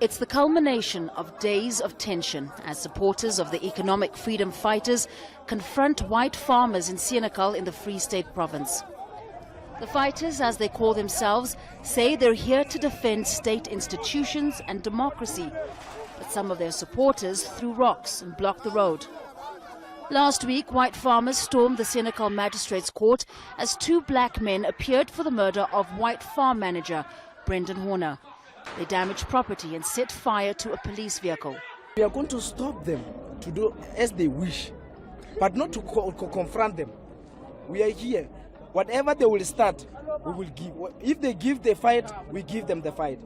It's the culmination of days of tension as supporters of the economic freedom fighters confront white farmers in Senekal in the Free State province. The fighters, as they call themselves, say they're here to defend state institutions and democracy, but some of their supporters threw rocks and blocked the road. Last week, white farmers stormed the Senekal Magistrates Court as two black men appeared for the murder of white farm manager Brendan Horner. They damaged property and set fire to a police vehicle. We are going to stop them to do as they wish, but not to confront them. We are here. Whatever they will start, we will give. If they give the fight, we give them the fight.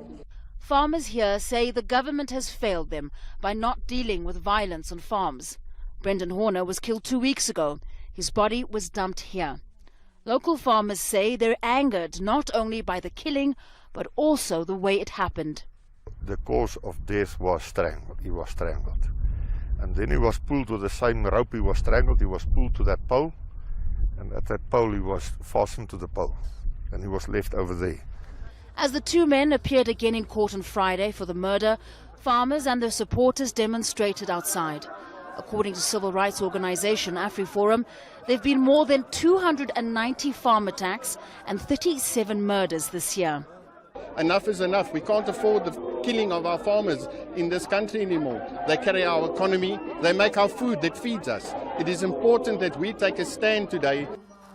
Farmers here say the government has failed them by not dealing with violence on farms. Brendan Horner was killed 2 weeks ago. His body was dumped here. Local farmers say they're angered not only by the killing, but also the way it happened. The cause of death was strangled. He was strangled. And then he was pulled with the same rope he was strangled. He was pulled to that pole. And at that pole he was fastened to the pole. And he was left over there. As the two men appeared again in court on Friday for the murder, farmers and their supporters demonstrated outside. According to civil rights organization AfriForum, there have been more than 290 farm attacks and 37 murders this year. Enough is enough. We can't afford the killing of our farmers in this country anymore. They carry our economy, they make our food that feeds us. It is important that we take a stand today.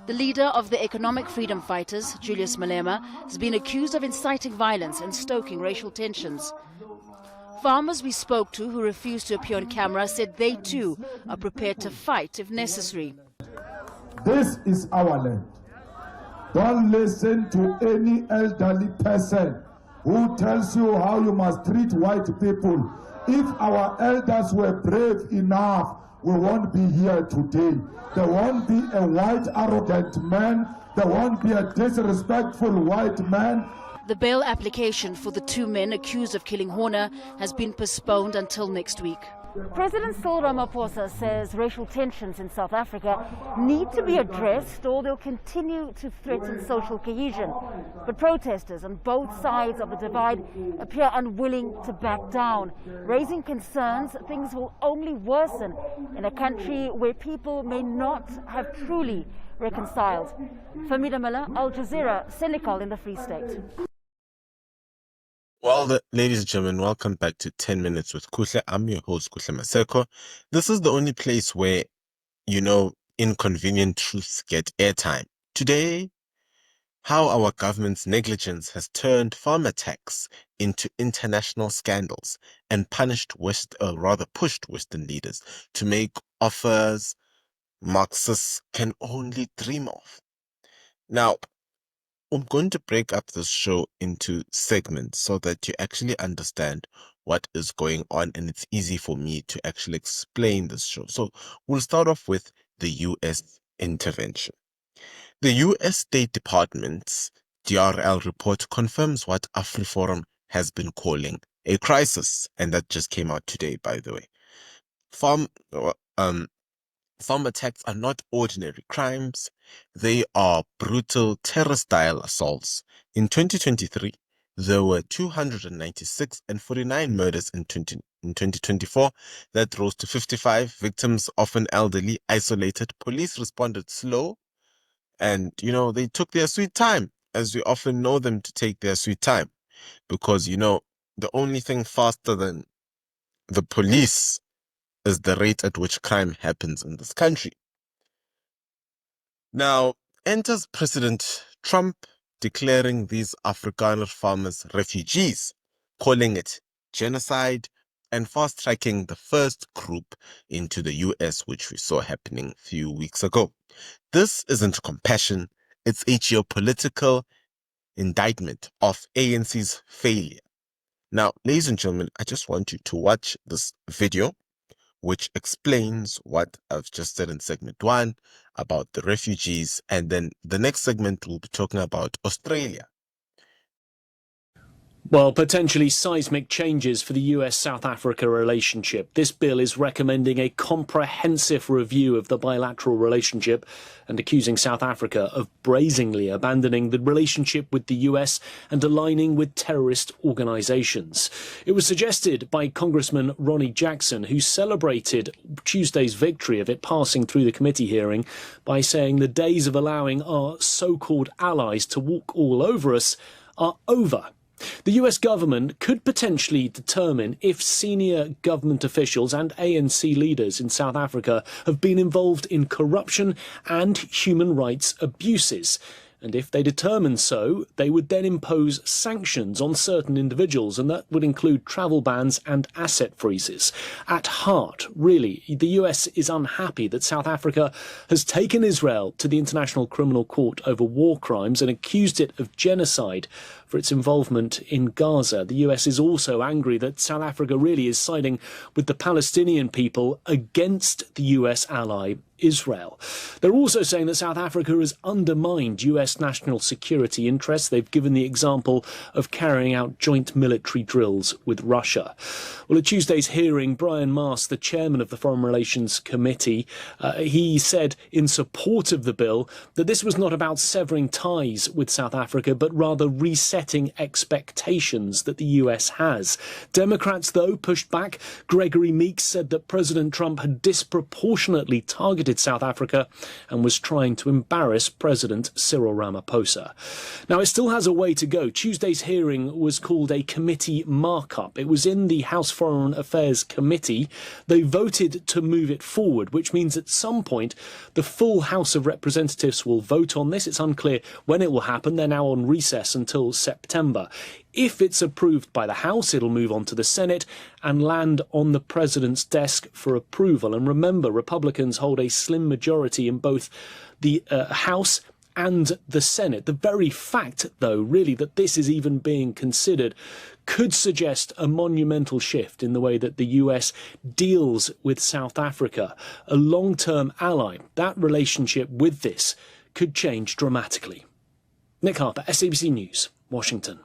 The leader of the economic freedom fighters, Julius Malema, has been accused of inciting violence and stoking racial tensions. Farmers we spoke to who refused to appear on camera said they too are prepared to fight if necessary. This is our land. Don't listen to any elderly person who tells you how you must treat white people. If our elders were brave enough, we won't be here today. There won't be a white arrogant man. There won't be a disrespectful white man. The bail application for the two men accused of killing Horner has been postponed until next week. President Cyril Ramaphosa says racial tensions in South Africa need to be addressed or they'll continue to threaten social cohesion. But protesters on both sides of the divide appear unwilling to back down, raising concerns things will only worsen in a country where people may not have truly reconciled. Famida Miller, Al Jazeera, Senekal in the Free State. Well, ladies and gentlemen, welcome back to 10 Minutes with Kuhle. I'm your host, Kuhle Maseko. This is the only place where, inconvenient truths get airtime. Today, how our government's negligence has turned farm attacks into international scandals and pushed Western leaders to make offers Marxists can only dream of. Now, I'm going to break up this show into segments so that you actually understand what is going on and it's easy for me to actually explain this show. So we'll start off with the U.S. intervention. The U.S. State Department's DRL report confirms what AfriForum has been calling a crisis, and that just came out today, by the way. Farm attacks are not ordinary crimes. They are brutal terror-style assaults. In 2023, there were 296 and 49 murders in 2024. That rose to 55. Victims, often elderly, isolated. Police responded slow. And, they took their sweet time, as we often know them to take their sweet time. Because, the only thing faster than the police is the rate at which crime happens in this country. Now, enters President Trump declaring these Afrikaner farmers refugees, calling it genocide, and fast-tracking the first group into the US, which we saw happening a few weeks ago. This isn't compassion, it's a geopolitical indictment of ANC's failure. Now, ladies and gentlemen, I just want you to watch this video, which explains what I've just said in segment 1 about the refugees. And then the next segment we'll be talking about Australia. Well, potentially seismic changes for the US-South Africa relationship. This bill is recommending a comprehensive review of the bilateral relationship and accusing South Africa of brazenly abandoning the relationship with the US and aligning with terrorist organizations. It was suggested by Congressman Ronnie Jackson, who celebrated Tuesday's victory of it passing through the committee hearing by saying the days of allowing our so-called allies to walk all over us are over. The US government could potentially determine if senior government officials and ANC leaders in South Africa have been involved in corruption and human rights abuses. And if they determine so, they would then impose sanctions on certain individuals, and that would include travel bans and asset freezes. At heart, really, the US is unhappy that South Africa has taken Israel to the International Criminal Court over war crimes and accused it of genocide for its involvement in Gaza. The US is also angry that South Africa really is siding with the Palestinian people against the US ally Israel. They're also saying that South Africa has undermined US national security interests. They've given the example of carrying out joint military drills with Russia. Well, at Tuesday's hearing, Brian Mast, the chairman of the Foreign Relations Committee, he said in support of the bill that this was not about severing ties with South Africa, but rather resetting expectations that the US has. Democrats, though, pushed back. Gregory Meeks said that President Trump had disproportionately targeted South Africa and was trying to embarrass President Cyril Ramaphosa. Now, it still has a way to go. Tuesday's hearing was called a committee markup. It was in the House Foreign Affairs Committee. They voted to move it forward, which means at some point the full House of Representatives will vote on this. It's unclear when it will happen. They're now on recess until September. If it's approved by the House, it'll move on to the Senate and land on the president's desk for approval. And remember, Republicans hold a slim majority in both the House and the Senate. The very fact, though, really, that this is even being considered could suggest a monumental shift in the way that the US deals with South Africa, a long-term ally. That relationship with this could change dramatically. Nick Harper, SABC News, Washington.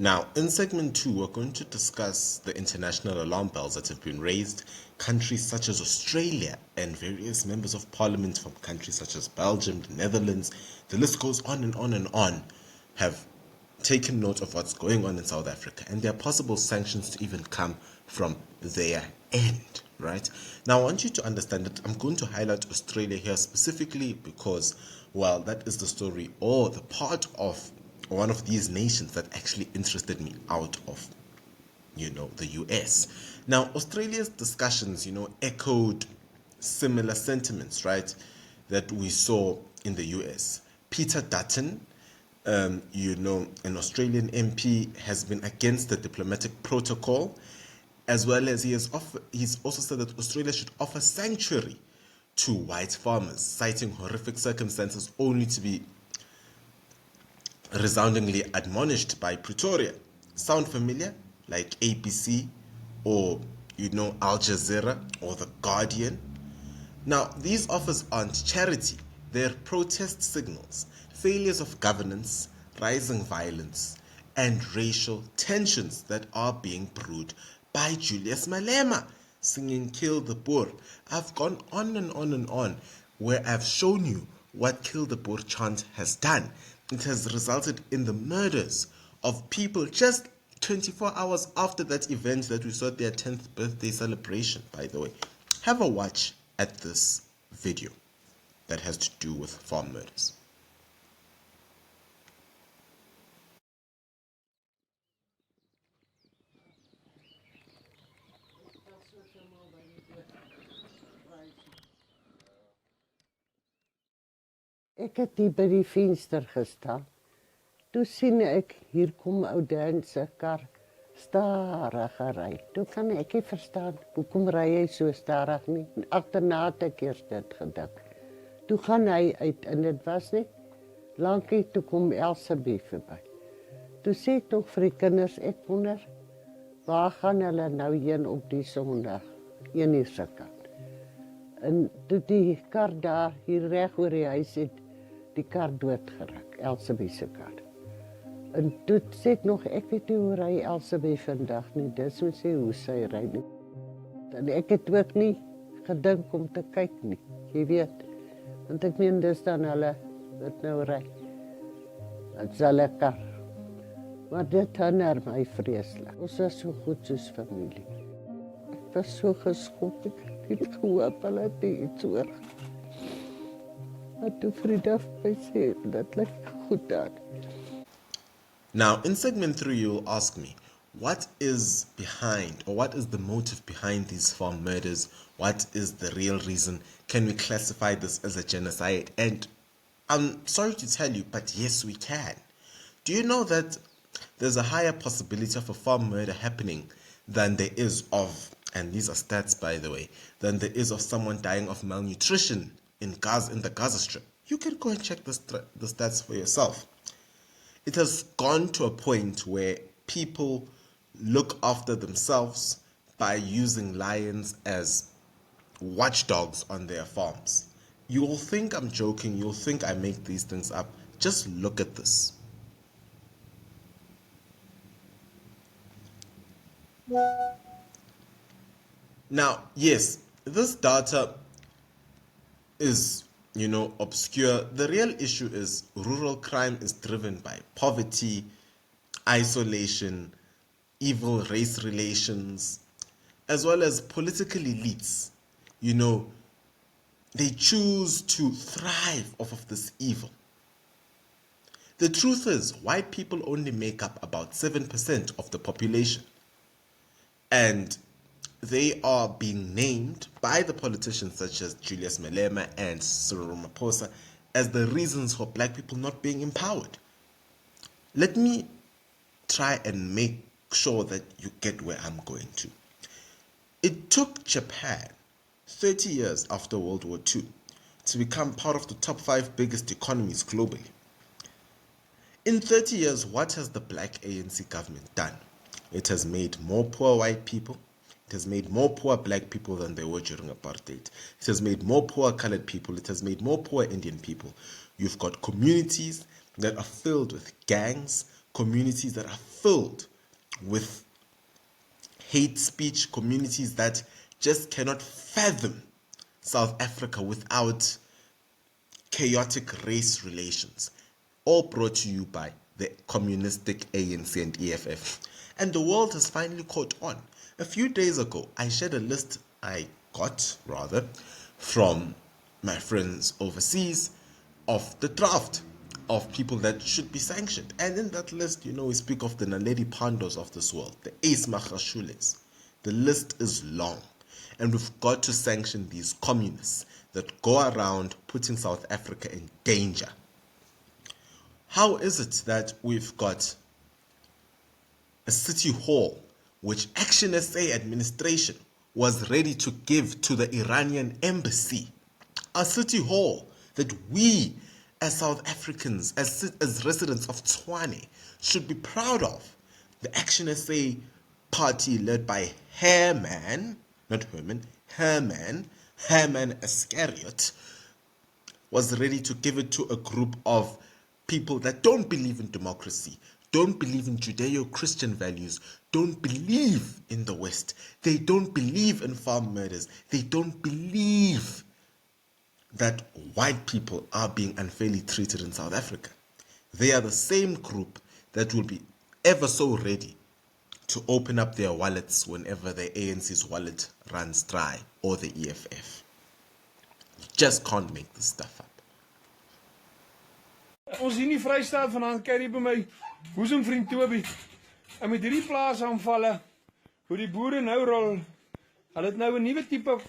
Now, in segment 2, we're going to discuss the international alarm bells that have been raised. Countries such as Australia and various members of parliament from countries such as Belgium, the Netherlands, the list goes on and on and on, have taken note of what's going on in South Africa, and there are possible sanctions to even come from their end, right? Now, I want you to understand that I'm going to highlight Australia here specifically because, well, that is the story or the part of one of these nations that actually interested me out of, the US. Now, Australia's discussions, echoed similar sentiments, right, that we saw in the US. Peter Dutton, an Australian MP, has been against the diplomatic protocol, as well as he's also said that Australia should offer sanctuary to white farmers, citing horrific circumstances only to be resoundingly admonished by Pretoria. Sound familiar? Like ABC or, Al Jazeera or The Guardian? Now, these offers aren't charity. They're protest signals, failures of governance, rising violence, and racial tensions that are being brewed by Julius Malema, singing Kill the Boer. I've gone on and on and on, where I've shown you what Kill the Boer chant has done. It has resulted in the murders of people just 24 hours after that event that we saw at their 10th birthday celebration, by the way. Have a watch at this video that has to do with farm murders. Ek het hier by die venster gestaan. Toe sien ek, hier kom ou Dan se kar stadig ry. Toe kan ek nie verstaan, hoekom ry hy so stadig nie? Agterna het ek eers dit gedink. Toe gaan hy uit en dit was net Lankie toe kom Elsabie verby. Toe sê ek nog vir die kinders, ek wonder, waar gaan hulle nou heen op die Sondag, 1 uur se kant. En toe die kar daar, hier reg oor die huis het, die kar doodgerak, Elsabie se kar. En toe sê ek nog, ek weet nie hoe ry Elsabie vandag nie, dis moet sê hoe sy ry nie. En ek het ook nie gedink om te kyk nie, jy weet. Want ek meen, dis dan hulle wat nou ry. Het is hulle kar. Maar dit herinner my vreeslik. Ons was so goed soos familie. Ek was so geskok, ek het nie gehoop, hulle het nie iets oor. Maar toe Frida vir my sê, dat lyk goed daar. Now, in segment 3, you will ask me, what is behind, or what is the motive behind these farm murders? What is the real reason? Can we classify this as a genocide? And I'm sorry to tell you, but yes, we can. Do you know that there's a higher possibility of a farm murder happening than there is of, and these are stats by the way, than there is of someone dying of malnutrition in the Gaza Strip? You can go and check the stats for yourself. It has gone to a point where people look after themselves by using lions as watchdogs on their farms. You will think I'm joking, you'll think I make these things up. Just look at this. Now, yes, this data is, obscure. The real issue is rural crime is driven by poverty, isolation, evil race relations, as well as political elites. They choose to thrive off of this evil. The truth is, white people only make up about 7% of the population. And they are being named by the politicians such as Julius Malema and Cyril Ramaphosa as the reasons for black people not being empowered. Let me try and make sure that you get where I'm going to. It took Japan 30 years after World War II to become part of the top 5 biggest economies globally. In 30 years, what has the black ANC government done? It has made more poor white people. It has made more poor black people than they were during apartheid. It has made more poor colored people. It has made more poor Indian people. You've got communities that are filled with gangs, communities that are filled with hate speech, communities that just cannot fathom South Africa without chaotic race relations. All brought to you by the communistic ANC and EFF. And the world has finally caught on. A few days ago, I shared a list I got, from my friends overseas of the draft of people that should be sanctioned. And in that list, we speak of the Naledi Pandos of this world, the Ace Magashules. The list is long. And we've got to sanction these communists that go around putting South Africa in danger. How is it that we've got a city hall which Action SA administration was ready to give to the Iranian embassy? A city hall that we as South Africans, as residents of Tshwane, should be proud of. The Action SA party led by Herman Iscariot was ready to give it to a group of people that don't believe in democracy, don't believe in Judeo-Christian values, don't believe in the West. They don't believe in farm murders. They don't believe that white people are being unfairly treated in South Africa. They are the same group that will be ever so ready to open up their wallets whenever the ANC's wallet runs dry, or the EFF. You just can't make this stuff up. Ons hier in die Vrystaat vanaand kyk hier by my boesemvriend Toby. En met hierdie plaasaanvalle, hoe die boere nou rol, hulle het nou 'n nuwe tipe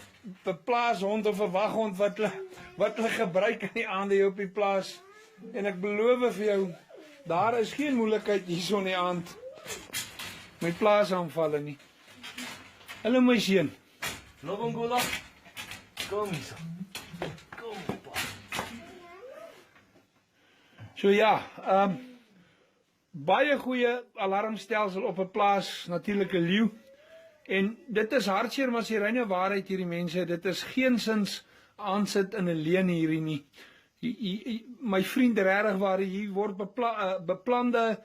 plaashond of 'n waghond wat hulle gebruik in die aande hier op die plaas. En ek beloof vir jou, daar is geen moeilikheid hierso in die aand met plaasaanvalle nie. Hallo my seun. Lobongula. Kom hier. Kom pa. So ja, baie goeie alarmstelsel op 'n plaas, natuurlik 'n leeu. En dit is hartseer, maar as jy reine waarheid hierdie mense, dit is geensins aansit in 'n leuen hierdie nie. My vriend regtig waar hier word beplande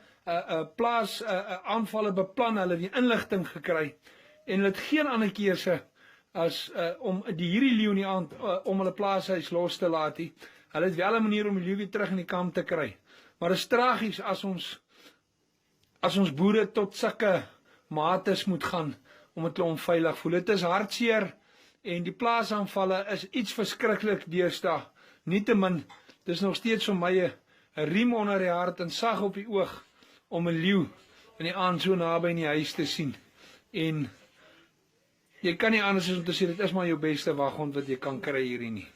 plaas aanvalle beplan, hulle die inligting gekry en hulle het geen ander keuse as om hierdie leeu in die aand om hulle plaashuis los te laat nie. Hulle het wel 'n manier om die leeu weer terug in die kamp te kry. Maar dit is tragies as ons boere tot sulke mates moet gaan omdat hulle onveilig voel. Dit is hartseer en die plaasaanvalle is iets verskriklik deesdae. Nietemin, dis nog steeds vir my 'n riem onder die hart en sag op die oog om 'n leeu in die aand so naby in die huis te sien. En jy kan nie anders as om te sê dit is maar jou beste waghond wat jy kan kry hierdie nie.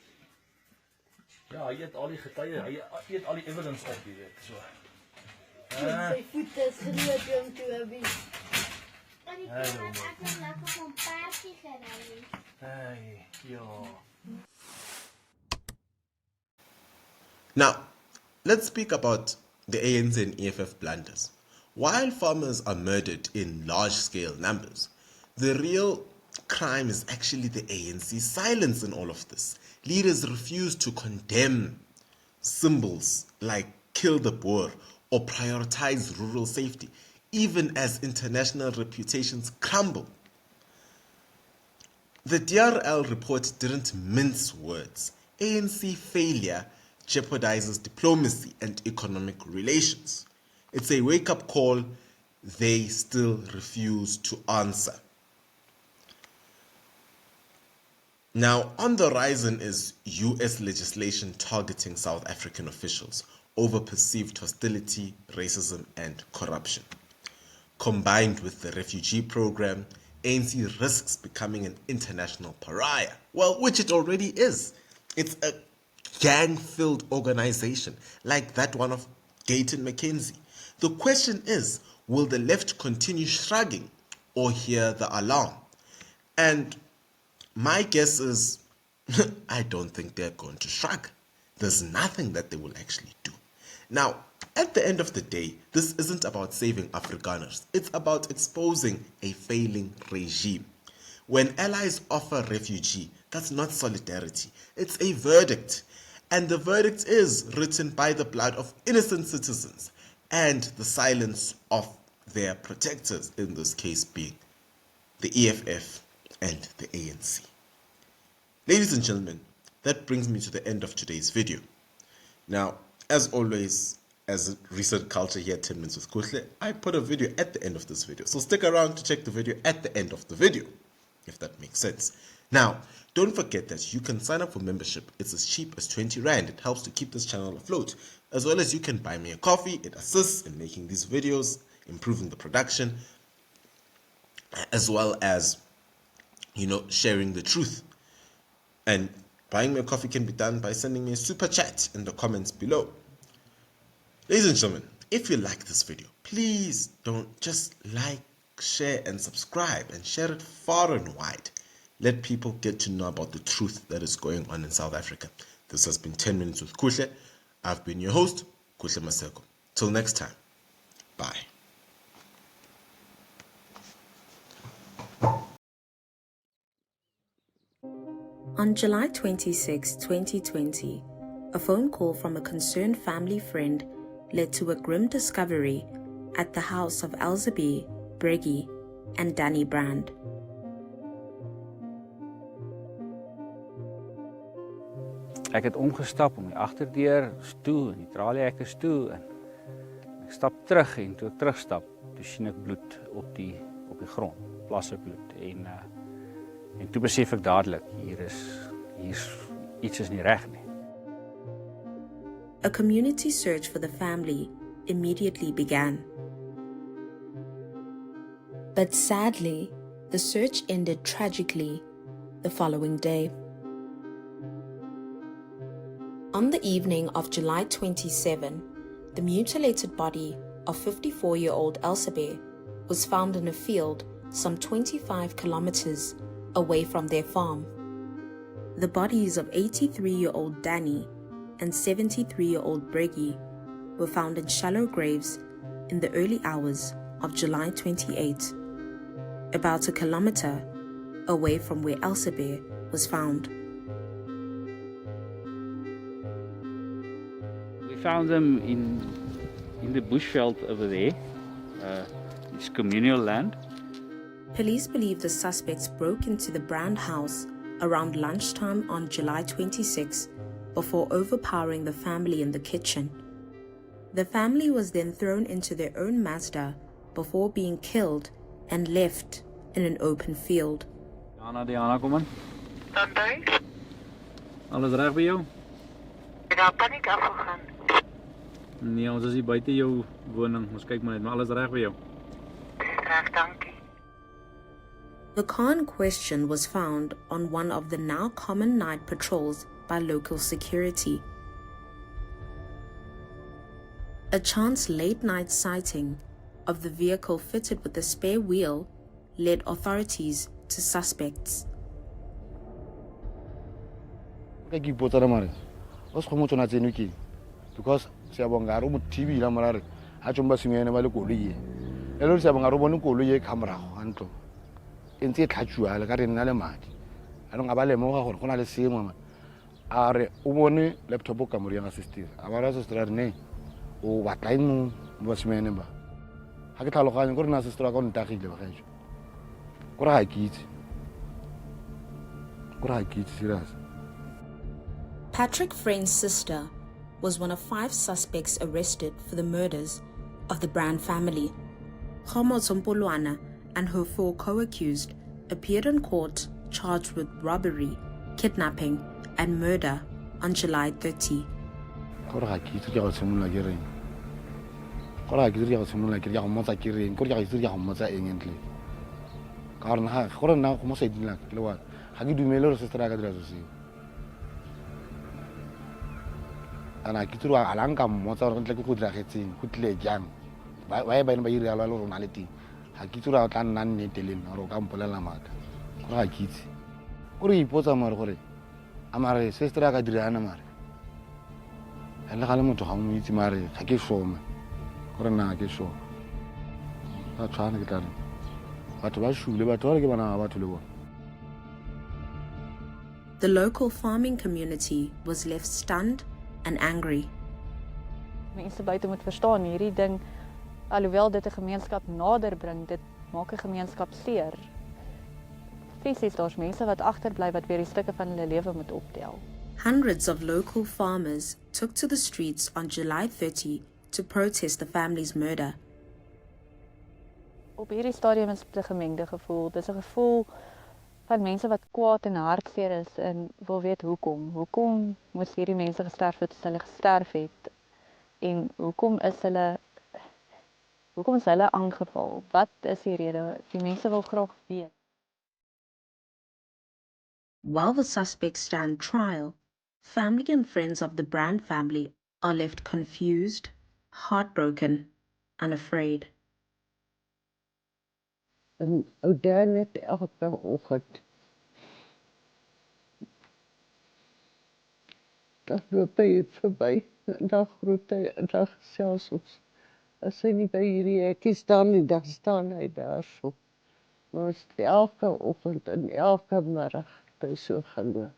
Ja, hy het al die getuie, hy het al die evidence op, jy weet, so. Sy voete is groot om te hebben. En die kind het echt lekker van paardje gereden. Hey, ja. Now, let's speak about the ANC and EFF blunders. While farmers are murdered in large-scale numbers, the real crime is actually the ANC's silence in all of this. Leaders refuse to condemn symbols like kill the Boer or prioritize rural safety, even as international reputations crumble. The DRL report didn't mince words. ANC failure jeopardizes diplomacy and economic relations. It's a wake-up call they still refuse to answer. Now, on the horizon is US legislation targeting South African officials over perceived hostility, racism, and corruption. Combined with the refugee program, ANC risks becoming an international pariah. Well, which it already is. It's a gang-filled organization like that one of Gayton McKenzie. The question is, will the left continue shrugging or hear the alarm? And my guess is, I don't think they're going to shrug. There's nothing that they will actually do. Now, at the end of the day, this isn't about saving Afrikaners. It's about exposing a failing regime. When allies offer refugee, that's not solidarity. It's a verdict. And the verdict is written by the blood of innocent citizens and the silence of their protectors, in this case being the EFF and the ANC. Ladies and gentlemen, that brings me to the end of today's video. Now, as always, as a recent culture here at 10 Minutes with Kuhle, I put a video at the end of this video. So stick around to check the video at the end of the video, if that makes sense. Now, don't forget that you can sign up for membership. It's as cheap as 20 Rand. It helps to keep this channel afloat. As well as you can buy me a coffee. It assists in making these videos, improving the production, as well as, sharing the truth. And buying me a coffee can be done by sending me a super chat in the comments below. Ladies and gentlemen, if you like this video, please don't just like, share, and subscribe, and share it far and wide. Let people get to know about the truth that is going on in South Africa. This has been 10 Minutes with Kuhle. I've been your host, Kuhle Maseko. Till next time, bye. On July 26, 2020, a phone call from a concerned family friend led to a grim discovery at the house of Elzebie, Breggie, and Danny Brand. Ek het omgestap om die agterdeur toe en die traliehekke toe en ek stap terug en toe ek terugstap, toe sien ek bloed op die grond, plasse bloed en toe besef ek dadelik hier iets is nie reg nie. A community search for the family immediately began. But sadly, the search ended tragically the following day. On the evening of July 27, the mutilated body of 54-year-old Elzebie was found in a field some 25 kilometers away from their farm. The bodies of 83-year-old Danny and 73-year-old Breggie were found in shallow graves in the early hours of July 28, about a kilometer away from where Elzebir was found. We found them in the bushveld over there. It's communal land. Police believe the suspects broke into the Brand house around lunchtime on July 26 before overpowering the family in the kitchen. The family was then thrown into their own Mazda before being killed and left in an open field. Diana, kom in. Alles reg by jou? Daar kan nie afgegaan. Nee, ons is hier buite jou woning. Ons kyk maar net, maar alles reg by jou? Reg, dankie. The car in question was found on one of the now common night patrols by local security. A chance late-night sighting of the vehicle fitted with a spare wheel led authorities to suspects. Because siabonga ro mo TV la morare ha tsomba sengene ba le koloi e lo siabonga ro bone koloi e camera antlo entse tlhatshua le ka re nna le madi a no ngaba le mo ga gore gona le sengwe a re o bone laptop ka mori ya sister a ba ra sister ne o batla eng mo semene ba ha ke tlhaloganya gore na sister ka ntagile ba gaetsho gore ha ke itse serious. Patrick Friend's sister was one of 5 suspects arrested for the murders of the Brand family. Khomo Tsompolwana and her 4 co-accused appeared in court charged with robbery, kidnapping, and murder on July 30. Ana kituru alanga motsa re ntle ke go dira getseng go tlile jang ba ba ine ba iri ala lo rona le ting ha kituru a tla nna nnete le nna ro ka mpolela maka go ga kitse o re ipotsa mare gore amare sister ka dira ana mare ela ga le motho ga mo itse mare ga ke shoma gore na ke shoma ba tshwana ke tla re batho ba shule batho ba ke bana ba batho le bona. The local farming community was left stunned and angry. Mense buite moet verstaan hierdie ding, alhoewel dit 'n gemeenskap nader bring, dit maak 'n gemeenskap seer. Fisies daar's mense wat agterbly wat weer die stukke van hulle lewe moet optel. Hundreds of local farmers took to the streets on July 30 to protest the family's murder. Op hierdie stadium is dit 'n gemengde gevoel. Dis 'n gevoel van mense wat kwaad en hartseer is en wil weet hoekom. Hoekom moes hierdie mense gesterf het as hulle gesterf het? En hoekom is hulle aangeval? Wat is die rede? Die mense wil graag weet. While the suspects stand trial, family and friends of the Brand family are left confused, heartbroken, and afraid. En ou Dan het elke oggend dan loop hy verby en dan groet hy en dan gesels ons. As hy nie by hierdie hekkie staan nie, dan staan hy daar so. Maar ons het elke oggend en elke middag by so geloop.